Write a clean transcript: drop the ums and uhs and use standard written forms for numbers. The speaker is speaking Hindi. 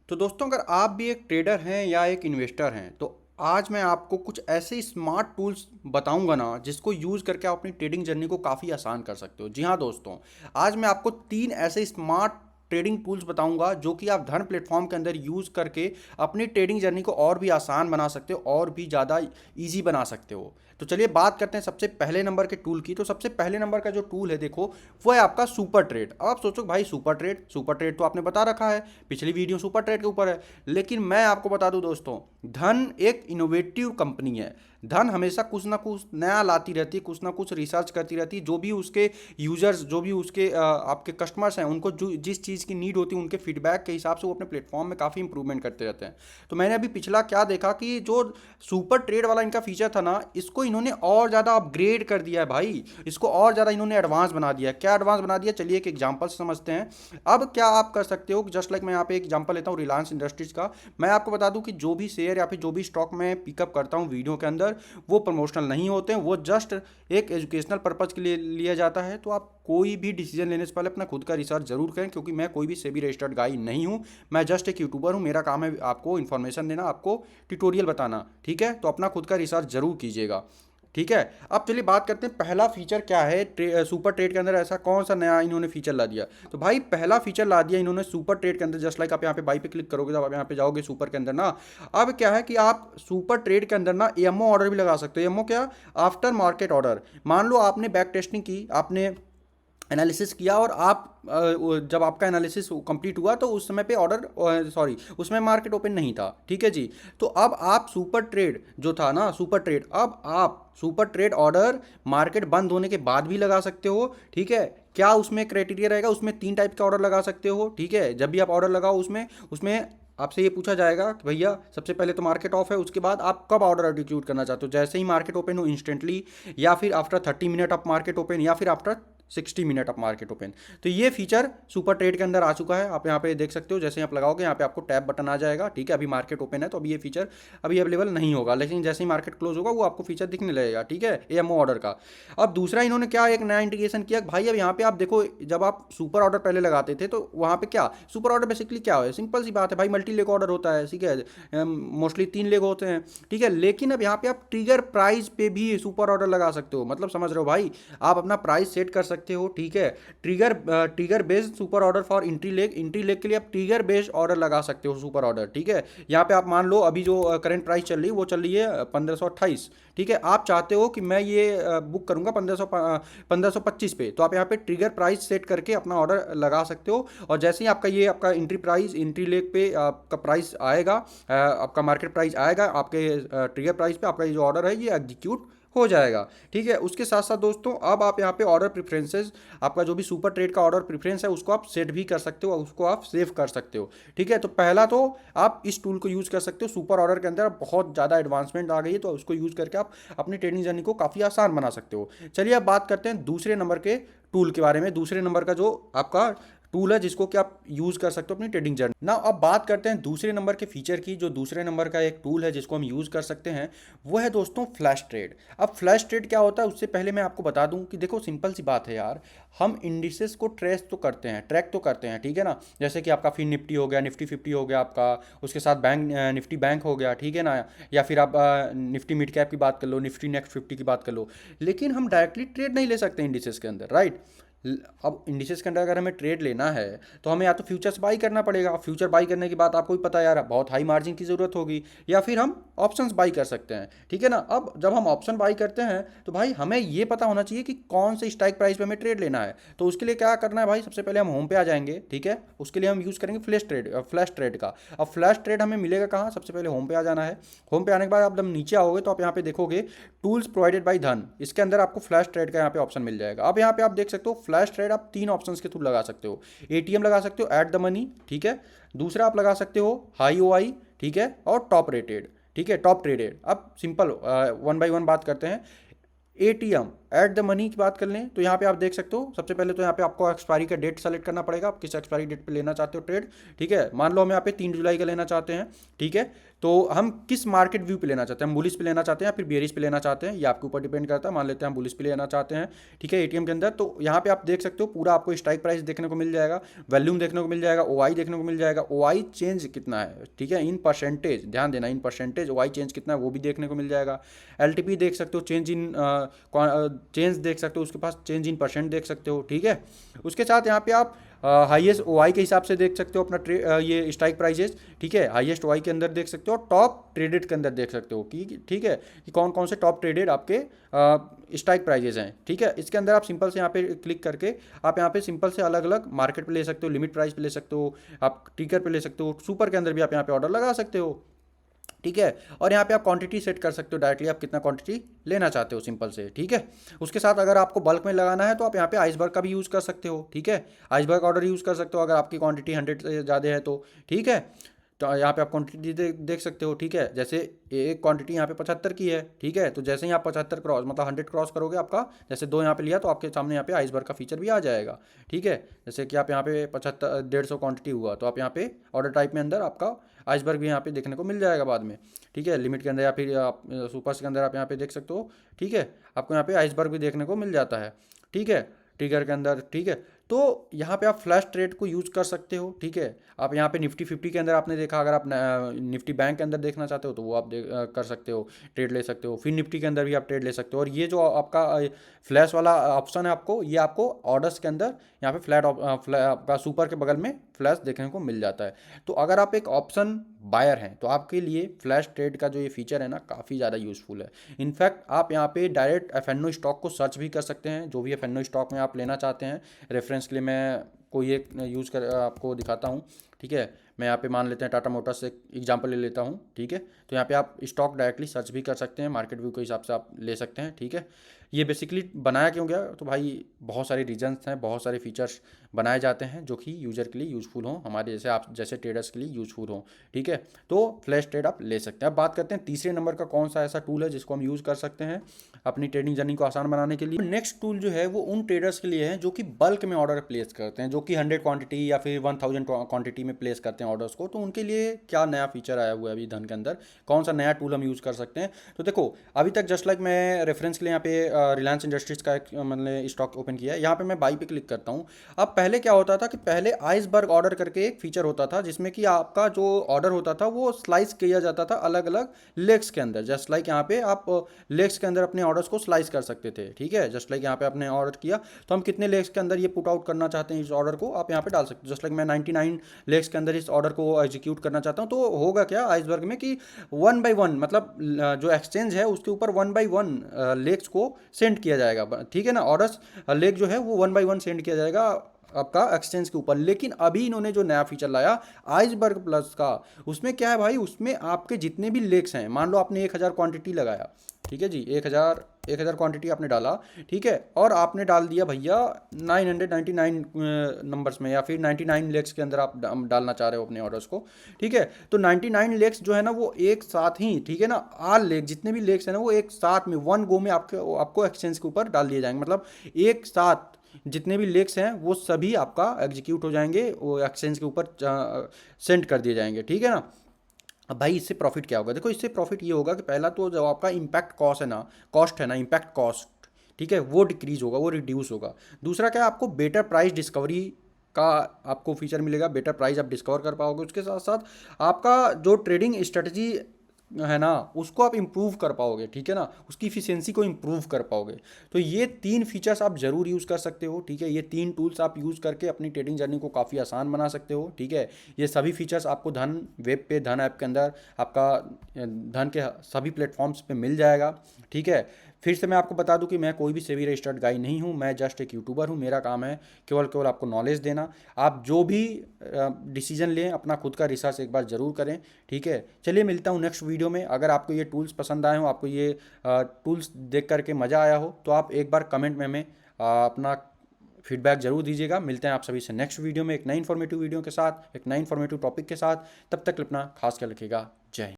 तो दोस्तों, अगर आप भी एक ट्रेडर हैं या एक इन्वेस्टर हैं तो आज मैं आपको कुछ ऐसे स्मार्ट टूल्स बताऊंगा ना जिसको यूज़ करके आप अपनी ट्रेडिंग जर्नी को काफ़ी आसान कर सकते हो। जी हाँ दोस्तों, आज मैं आपको 3 ऐसे स्मार्ट ट्रेडिंग टूल्स बताऊंगा जो कि आप धन प्लेटफॉर्म के अंदर यूज़ करके अपनी ट्रेडिंग जर्नी को और भी आसान बना सकते हो और भी ज़्यादा ईजी बना सकते हो। तो चलिए बात करते हैं सबसे पहले नंबर के टूल की। तो सबसे पहले नंबर का जो टूल है देखो, वो है आपका सुपर ट्रेड। अब आप सोचो भाई, सुपर ट्रेड तो आपने बता रखा है, पिछली वीडियो सुपर ट्रेड के ऊपर है। लेकिन मैं आपको बता दूं दोस्तों, धन एक इनोवेटिव कंपनी है। धन हमेशा कुछ ना कुछ नया लाती रहती है, कुछ ना कुछ रिसर्च करती रहती है। जो भी उसके यूजर्स, जो भी उसके आपके कस्टमर्स हैं, उनको जो जिस चीज़ की नीड होती है उनके फीडबैक के हिसाब से वो अपने प्लेटफॉर्म में काफ़ी इंप्रूवमेंट करते रहते हैं। तो मैंने अभी पिछला क्या देखा कि जो सुपर ट्रेड वाला इनका फीचर था ना, इसको इन्होंने और ज़्यादा अपग्रेड कर दिया है भाई। इसको और ज़्यादा इन्होंने एडवांस बना दिया है। क्या एडवांस बना दिया, चलिए एक एग्जांपल से समझते हैं। अब क्या आप कर सकते हो, जस्ट लाइक मैं यहाँ पे एक एग्जांपल लेता हूँ रिलायंस इंडस्ट्रीज का। मैं आपको बता दूं कि जो भी शेयर या फिर जो भी स्टॉक मैं पिकअप करता हूँ वीडियो के अंदर, वो प्रमोशनल नहीं होते हैं, वो जस्ट एक एजुकेशनल पर्पज़ के लिए लिया जाता है। तो आप कोई भी डिसीजन लेने से पहले अपना खुद का रिसर्च जरूर करें, क्योंकि मैं कोई भी सेबी रजिस्टर्ड गाई नहीं हूँ। मैं जस्ट एक यूट्यूबर हूँ, मेरा काम है आपको इन्फॉर्मेशन देना, आपको ट्यूटोरियल बताना। ठीक है, तो अपना खुद का रिसर्च जरूर कीजिएगा। ठीक है। अब चलिए बात करते हैं पहला फीचर क्या है सुपर ट्रेड के अंदर, ऐसा कौन सा नया इन्होंने फीचर ला दिया। तो भाई पहला फीचर ला दिया इन्होंने सुपर ट्रेड के अंदर। जस्ट लाइक आप यहाँ पे बाई पे क्लिक करोगे तो आप यहाँ पे जाओगे सुपर के अंदर ना। अब क्या है कि आप सुपर ट्रेड के अंदर ना एमओ ऑर्डर भी लगा सकते हो। एमओ क्या, आफ्टर मार्केट ऑर्डर। मान लो आपने बैक टेस्टिंग की, आपने एनालिसिस किया और आप जब आपका एनालिसिस कंप्लीट हुआ तो उस समय पे ऑर्डर, सॉरी, उसमें मार्केट ओपन नहीं था। ठीक है जी। तो अब आप सुपर ट्रेड जो था ना, सुपर ट्रेड, अब आप सुपर ट्रेड ऑर्डर मार्केट बंद होने के बाद भी लगा सकते हो। ठीक है। क्या उसमें क्राइटेरिया रहेगा, उसमें 3 टाइप का ऑर्डर लगा सकते हो। ठीक है। जब भी आप ऑर्डर लगाओ उसमें उसमें आपसे ये पूछा जाएगा कि भैया सबसे पहले तो मार्केट ऑफ है, उसके बाद आप कब ऑर्डर एग्जीक्यूट करना चाहते हो, जैसे ही मार्केट ओपन हो इंस्टेंटली, या फिर after 30 minute of market open, या फिर after 60 minute of market open. तो ये फीचर सुपर ट्रेड के अंदर आ चुका है। आप यहाँ पे देख सकते हो, जैसे ही आप लगाओगे यहाँ पे आपको टैब बटन आ जाएगा। ठीक है। अभी मार्केट ओपन है तो अभी ये फीचर अभी अवेलेबल नहीं होगा, लेकिन जैसे ही मार्केट क्लोज होगा वो आपको फीचर दिखने लगेगा। ठीक है, एएमओ ऑर्डर का। अब दूसरा इन्होंने क्या एक नया इंटीग्रेशन किया भाई। अब यहाँ पे आप देखो, जब आप सुपर ऑर्डर पहले लगाते थे तो वहाँ पे क्या, सुपर ऑर्डर बेसिकली क्या है, सिंपल सी बात है भाई, मल्टी लेग ऑर्डर होता है। ठीक है, मोस्टली 3 लेग होते हैं। ठीक है। लेकिन अब यहाँ पे आप ट्रिगर प्राइस पे भी सुपर ऑर्डर लगा सकते हो। मतलब समझ रहे हो भाई, आप अपना प्राइस सेट कर सकते हो। ठीक है। Trigger trigger based super order for entry leg के लिए आप ट्रिगर बेस्ड ऑर्डर लगा सकते हो, सुपर ऑर्डर। ठीक है। यहाँ पे आप मान लो अभी जो करंट प्राइस चल रही है वो चल रही है 1528। ठीक है। आप चाहते हो कि मैं ये बुक करूंगा 1525 पे, तो आप यहाँ पे ट्रिगर प्राइस सेट करके अपना ऑर्डर लगा सकते हो। और जैसे ही आपका इंट्री लेग पे आपका प्राइस आएगा, आपका मार्केट प्राइस आएगा, आपके ट्रिगर प्राइस पे आपका ये जो ऑर्डर है ये एग्जीक्यूट हो जाएगा। ठीक है। उसके साथ साथ दोस्तों, अब आप यहाँ पे ऑर्डर प्रेफरेंसेस, आपका जो भी सुपर ट्रेड का ऑर्डर प्रेफरेंस है उसको आप सेट भी कर सकते हो, उसको आप सेव कर सकते हो। ठीक है। तो पहला तो आप इस टूल को यूज़ कर सकते हो। सुपर ऑर्डर के अंदर बहुत ज़्यादा एडवांसमेंट आ गई है, तो उसको यूज़ करके आप अपनी ट्रेडिंग जर्नी को काफ़ी आसान बना सकते हो। चलिए अब बात करते हैं दूसरे नंबर के टूल के बारे में। दूसरे नंबर का जो आपका टूल है जिसको कि आप यूज़ कर सकते हो अपनी ट्रेडिंग जर्नी ना। अब बात करते हैं दूसरे नंबर के फीचर की। जो दूसरे नंबर का एक टूल है जिसको हम यूज़ कर सकते हैं, वो है दोस्तों फ्लैश ट्रेड। अब फ्लैश ट्रेड क्या होता है, उससे पहले मैं आपको बता दूं कि देखो सिंपल सी बात है यार, हम इंडिसेस को ट्रैक तो करते हैं। ठीक है ना। जैसे कि आपका फिर निफ्टी हो गया, निफ्टी 50 हो गया आपका, उसके साथ निफ्टी बैंक हो गया। ठीक है ना। या फिर आप निफ्टी मिड कैप की बात कर लो, निफ्टी नेक्स्ट 50 की बात कर लो। लेकिन हम डायरेक्टली ट्रेड नहीं ले सकते इंडिसेस के अंदर, राइट। अब इंडिसेस के अंदर अगर हमें ट्रेड लेना है तो हमें या तो फ्यूचर्स बाई करना पड़ेगा। फ्यूचर बाई करने की बात आपको भी पता है यार, बहुत हाई मार्जिन की ज़रूरत होगी। या फिर हम ऑप्शंस बाई कर सकते हैं। ठीक है ना। अब जब हम ऑप्शन बाई करते हैं तो भाई हमें ये पता होना चाहिए कि कौन से स्ट्राइक प्राइस पे हमें ट्रेड लेना है। तो उसके लिए क्या करना है भाई, सबसे पहले हम होम पे आ जाएंगे। ठीक है। उसके लिए हम यूज़ करेंगे फ्लैश ट्रेड का। अब फ्लैश ट्रेड हमें मिलेगा कहाँ, सबसे पहले होम पे आ जाना है। होम पे आने के बाद आप जब नीचे आओगे तो आप यहाँ पे देखोगे टूल्स प्रोवाइडेड बाई धन। इसके अंदर आपको फ्लैश ट्रेड का यहाँ पे ऑप्शन मिल जाएगा। अब यहाँ पे आप देख सकते हो फ्लैश ट्रेड आप 3 ऑप्शंस के थ्रू लगा सकते हो। एटीएम लगा सकते हो, एट द मनी। ठीक है। दूसरा आप लगा सकते हो हाई ओआई। ठीक है। और टॉप रेटेड। ठीक है, टॉप ट्रेडेड। अब सिंपल वन बाय वन बात करते हैं। एटीएम एट द मनी की बात कर लें तो यहाँ पे आप देख सकते हो, सबसे पहले तो यहाँ पे आपको एक्सपायरी का डेट सेलेक्ट करना पड़ेगा, आप किस एक्सपायरी डेट पे लेना चाहते हो ट्रेड। ठीक है। मान लो हम यहाँ पे 3 जुलाई का लेना चाहते हैं। ठीक है। तो हम किस मार्केट व्यू पे लेना चाहते हैं, हम बुलिश पे लेना चाहते हैं या फिर बेरिश पे लेना चाहते हैं, ये आपके ऊपर डिपेंड करता है। मान लेते हैं हम बुलिश पे लेना चाहते हैं, ठीक है, एटीएम के अंदर। तो यहाँ पे आप देख सकते हो पूरा आपको स्ट्राइक प्राइस देखने को मिल जाएगा, वॉल्यूम देखने को मिल जाएगा, ओआई देखने को मिल जाएगा, ओआई चेंज कितना है, ठीक है, इन परसेंटेज, ध्यान देना, इन परसेंटेज ओआई चेंज कितना है वो भी देखने को मिल जाएगा। एलटीपी देख सकते हो, चेंज इन चेंज देख सकते हो, उसके पास चेंज इन परसेंट देख सकते हो, ठीक है। उसके साथ यहाँ पे आप हाईएस्ट ओआई के हिसाब से देख सकते हो अपना ये स्ट्राइक प्राइजेस, ठीक है, हाईएस्ट ओआई के अंदर देख सकते हो, टॉप ट्रेडेड के अंदर देख सकते हो कि ठीक है कि कौन कौन से टॉप ट्रेडेड आपके स्ट्राइक प्राइजेस हैं, ठीक है। इसके अंदर आप सिंपल से यहाँ पे क्लिक करके आप यहाँ पे सिंपल से अलग अलग मार्केट पे ले सकते हो, लिमिट प्राइस पे ले सकते हो, आप टिकर पे ले सकते हो, सुपर के अंदर भी आप यहाँ पे ऑर्डर लगा सकते हो, ठीक है। और यहाँ पे आप क्वांटिटी सेट कर सकते हो डायरेक्टली, आप कितना क्वांटिटी लेना चाहते हो सिंपल से, ठीक है। उसके साथ अगर आपको बल्क में लगाना है तो आप यहाँ पे आइसबर्ग का भी यूज़ कर सकते हो, ठीक है, आइसबर्ग ऑर्डर यूज़ कर सकते हो अगर आपकी क्वांटिटी 100 से ज़्यादा है तो, ठीक है। तो यहाँ पे आप क्वांटिटी देख सकते हो, ठीक है, जैसे एक क्वांटिटी यहाँ पे 75 की है, ठीक है, तो जैसे ही आप 75 क्रॉस मतलब 100 क्रॉस करोगे, आपका जैसे 2 यहाँ पे लिया तो आपके सामने यहाँ पे आइसबर्ग का फीचर भी आ जाएगा, ठीक है। जैसे कि आप यहाँ पे 75 150 क्वांटिटी हुआ तो आप यहाँ पे ऑर्डर टाइप में अंदर आपका आइसबर्ग भी यहाँ पे देखने को मिल जाएगा बाद में, ठीक है, लिमिट के अंदर या फिर आप सुपर्स के अंदर आप यहाँ पे देख सकते हो, ठीक है, आपको यहाँ पे आइसबर्ग भी देखने को मिल जाता है, ठीक है, ट्रिगर के अंदर, ठीक है। तो यहाँ पे आप फ्लैश ट्रेड को यूज़ कर सकते हो, ठीक है। आप यहाँ पे निफ्टी 50 के अंदर आपने देखा, अगर आप निफ्टी बैंक के अंदर देखना चाहते हो तो वो आप कर सकते हो, ट्रेड ले सकते हो, फिर निफ्टी के अंदर भी आप ट्रेड ले सकते हो। और ये जो आपका फ्लैश वाला ऑप्शन है आपको, ये आपको ऑर्डर्स के अंदर यहाँ पे आपका सुपर के बगल में फ्लैश देखने को मिल जाता है। तो अगर आप एक ऑप्शन बायर हैं तो आपके लिए फ्लैश ट्रेड का जो ये फीचर है ना काफ़ी ज़्यादा यूज़फुल है। इनफैक्ट आप यहाँ पे डायरेक्ट एफ स्टॉक को सर्च भी कर सकते हैं, जो भी एफ स्टॉक में आप लेना चाहते हैं। रेफरेंस के लिए मैं कोई एक यूज़ कर आपको दिखाता हूँ, ठीक है। मैं यहाँ पे मान लेते हैं टाटा मोटर्स से एग्जांपल ले लेता हूँ, ठीक है। तो यहाँ पे आप स्टॉक डायरेक्टली सर्च भी कर सकते हैं, मार्केट व्यू के हिसाब से आप ले सकते हैं, ठीक है। ये बेसिकली बनाया क्यों गया, तो भाई बहुत सारे रीजंस हैं, बहुत सारे फीचर्स बनाए जाते हैं जो कि यूज़र के लिए यूज़फुल हों, हमारे जैसे आप जैसे ट्रेडर्स के लिए यूज़फुल हों, ठीक है। तो फ्लैश ट्रेड आप ले सकते हैं। अब बात करते हैं तीसरे नंबर का कौन सा ऐसा टूल है जिसको हम यूज़ कर सकते हैं अपनी ट्रेडिंग जर्नी को आसान बनाने के लिए। नेक्स्ट टूल जो है वो उन ट्रेडर्स के लिए है जो कि बल्क में ऑर्डर प्लेस करते हैं, जो कि 100 क्वांटिटी या फिर 1000 क्वांटिटी में प्लेस करते हैं ऑर्डर्स को। तो उनके लिए क्या नया फीचर आया हुआ है अभी धन के अंदर, कौन सा नया टूल हम यूज़ कर सकते हैं। तो देखो अभी तक जस्ट लाइक मैं रेफरेंस के लिए यहाँ पे रिलायंस इंडस्ट्रीज का एक मैंने स्टॉक ओपन किया है, यहाँ पे मैं बाई पे क्लिक करता हूँ। अब पहले क्या होता था कि पहले आइसबर्ग ऑर्डर करके एक फीचर होता था जिसमें कि आपका जो ऑर्डर होता था वो स्लाइस किया जाता था अलग अलग लेग्स के अंदर। जस्ट लाइक यहाँ पे आप लेग्स के अंदर अपने ऑर्डर्स को स्लाइस कर सकते थे, ठीक है। जस्ट लाइक यहाँ पे आपने ऑर्डर किया तो हम कितने लेग्स के अंदर ये पुट आउट करना चाहते हैं इस ऑर्डर को आप यहाँ पे डाल सकते हो। जस्ट लाइक मैं 99 लेग्स के अंदर इस ऑर्डर को एग्जीक्यूट करना चाहता हूँ, तो होगा क्या आइसबर्ग में कि 1 by 1 मतलब जो एक्सचेंज है उसके ऊपर 1 by 1 लेग्स को सेंड किया जाएगा, ठीक है ना। ऑर्डर्स लेग जो है वो 1 by 1 सेंड किया जाएगा आपका एक्सचेंज के ऊपर। लेकिन अभी इन्होंने जो नया फीचर लाया आइसबर्ग प्लस का, उसमें क्या है भाई, उसमें आपके जितने भी लेग्स हैं, मान लो आपने 1000 क्वांटिटी लगाया, ठीक है जी, 1000 क्वांटिटी आपने डाला, ठीक है, और आपने डाल दिया भैया 999 नंबर्स में या फिर 99 लेग्स के अंदर आप डालना चाह रहे हो अपने ऑर्डर्स को, ठीक है। तो 99 लेग्स जो है ना वो एक साथ ही, ठीक है ना, आल लेग जितने भी लेग्स हैं ना वो एक साथ में 1 गो में आपको एक्सचेंज के ऊपर डाल दिए जाएंगे। मतलब एक साथ जितने भी लेग्स हैं वो सभी आपका एग्जीक्यूट हो जाएंगे, वो एक्सचेंज के ऊपर सेंड कर दिए जाएंगे, ठीक है ना। अब भाई इससे प्रॉफिट क्या होगा, देखो इससे प्रॉफिट ये होगा कि पहला तो जो आपका इम्पैक्ट कॉस्ट है ना इम्पैक्ट कॉस्ट, ठीक है, वो डिक्रीज होगा, वो रिड्यूस होगा। दूसरा क्या है, आपको बेटर प्राइस डिस्कवरी का आपको फीचर मिलेगा, बेटर प्राइस आप डिस्कवर कर पाओगे। उसके साथ साथ आपका जो ट्रेडिंग स्ट्रेटजी है ना उसको आप इम्प्रूव कर पाओगे, ठीक है ना, उसकी इफिशियंसी को इम्प्रूव कर पाओगे। तो ये 3 फीचर्स आप ज़रूर यूज़ कर सकते हो, ठीक है। ये 3 टूल्स आप यूज़ करके अपनी ट्रेडिंग जर्नी को काफ़ी आसान बना सकते हो, ठीक है। ये सभी फीचर्स आपको धन वेब पे, धन ऐप के अंदर आपका धन के सभी प्लेटफॉर्म्स पे मिल जाएगा, ठीक है। फिर से मैं आपको बता दूं कि मैं कोई भी सेबी रजिस्टर्ड गाइड नहीं हूं, मैं जस्ट एक यूट्यूबर हूं। मेरा काम है केवल आपको नॉलेज देना। आप जो भी डिसीजन लें अपना खुद का रिसर्च एक बार ज़रूर करें, ठीक है। चलिए मिलता हूं नेक्स्ट वीडियो में। अगर आपको ये टूल्स पसंद आए हो, आपको ये टूल्स देख करके मज़ा आया हो तो आप एक बार कमेंट में हमें अपना फीडबैक जरूर दीजिएगा। मिलते हैं आप सभी से नेक्स्ट वीडियो में एक नई इन्फॉर्मेटिव वीडियो के साथ, एक नई इन्फॉर्मेटिव टॉपिक के साथ। तब तक अपना खास ख्याल रखिएगा। जय हिंद।